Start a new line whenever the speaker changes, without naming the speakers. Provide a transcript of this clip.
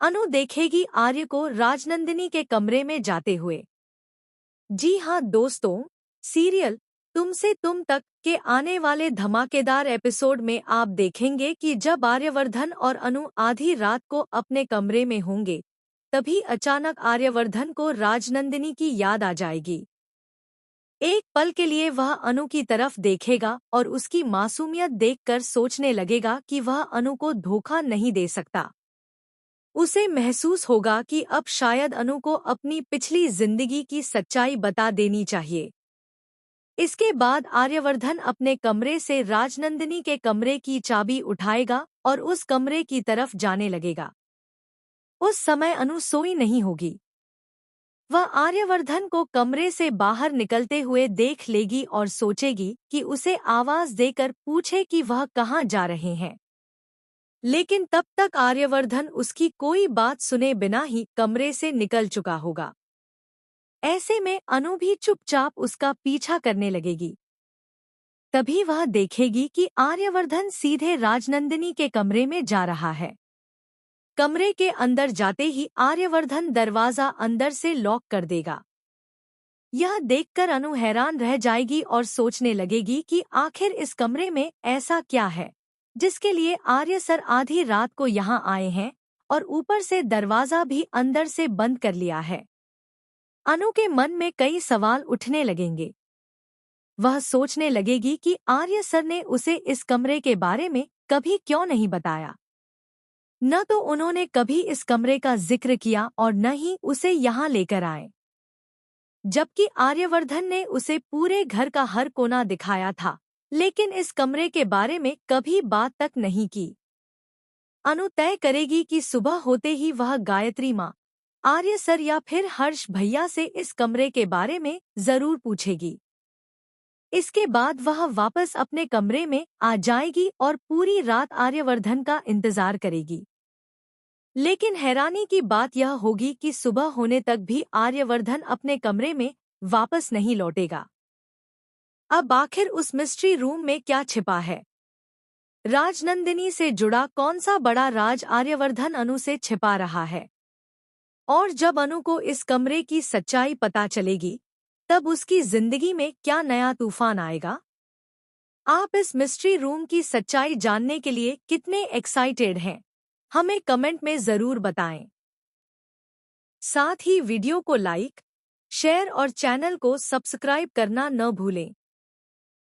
अनु देखेगी आर्य को राजनंदिनी के कमरे में जाते हुए। जी हाँ दोस्तों, सीरियल तुमसे तुम तक के आने वाले धमाकेदार एपिसोड में आप देखेंगे कि जब आर्यवर्धन और अनु आधी रात को अपने कमरे में होंगे, तभी अचानक आर्यवर्धन को राजनंदिनी की याद आ जाएगी। एक पल के लिए वह अनु की तरफ देखेगा और उसकी मासूमियत देखकर सोचने लगेगा कि वह अनु को धोखा नहीं दे सकता। उसे महसूस होगा कि अब शायद अनु को अपनी पिछली जिंदगी की सच्चाई बता देनी चाहिए। इसके बाद आर्यवर्धन अपने कमरे से राजनंदिनी के कमरे की चाबी उठाएगा और उस कमरे की तरफ जाने लगेगा। उस समय अनु सोई नहीं होगी। वह आर्यवर्धन को कमरे से बाहर निकलते हुए देख लेगी और सोचेगी कि उसे आवाज देकर पूछे कि वह कहाँ जा रहे हैं। लेकिन तब तक आर्यवर्धन उसकी कोई बात सुने बिना ही कमरे से निकल चुका होगा। ऐसे में अनु भी चुपचाप उसका पीछा करने लगेगी। तभी वह देखेगी कि आर्यवर्धन सीधे राजनंदिनी के कमरे में जा रहा है। कमरे के अंदर जाते ही आर्यवर्धन दरवाजा अंदर से लॉक कर देगा। यह देखकर अनु हैरान रह जाएगी और सोचने लगेगी कि आखिर इस कमरे में ऐसा क्या है जिसके लिए आर्य सर आधी रात को यहाँ आए हैं और ऊपर से दरवाजा भी अंदर से बंद कर लिया है। अनु के मन में कई सवाल उठने लगेंगे। वह सोचने लगेगी कि आर्य सर ने उसे इस कमरे के बारे में कभी क्यों नहीं बताया। न तो उन्होंने कभी इस कमरे का जिक्र किया और न ही उसे यहाँ लेकर आए, जबकि आर्यवर्धन ने उसे पूरे घर का हर कोना दिखाया था, लेकिन इस कमरे के बारे में कभी बात तक नहीं की। अनु तय करेगी कि सुबह होते ही वह गायत्री माँ, आर्य सर या फिर हर्ष भैया से इस कमरे के बारे में जरूर पूछेगी। इसके बाद वह वापस अपने कमरे में आ जाएगी और पूरी रात आर्यवर्धन का इंतजार करेगी। लेकिन हैरानी की बात यह होगी कि सुबह होने तक भी आर्यवर्धन अपने कमरे में वापस नहीं लौटेगा। अब आखिर उस मिस्ट्री रूम में क्या छिपा है? राजनंदिनी से जुड़ा कौन सा बड़ा राज आर्यवर्धन अनु से छिपा रहा है? और जब अनु को इस कमरे की सच्चाई पता चलेगी, तब उसकी जिंदगी में क्या नया तूफान आएगा? आप इस मिस्ट्री रूम की सच्चाई जानने के लिए कितने एक्साइटेड हैं? हमें कमेंट में जरूर बताएं। साथ ही वीडियो को लाइक, शेयर और चैनल को सब्सक्राइब करना न भूलें।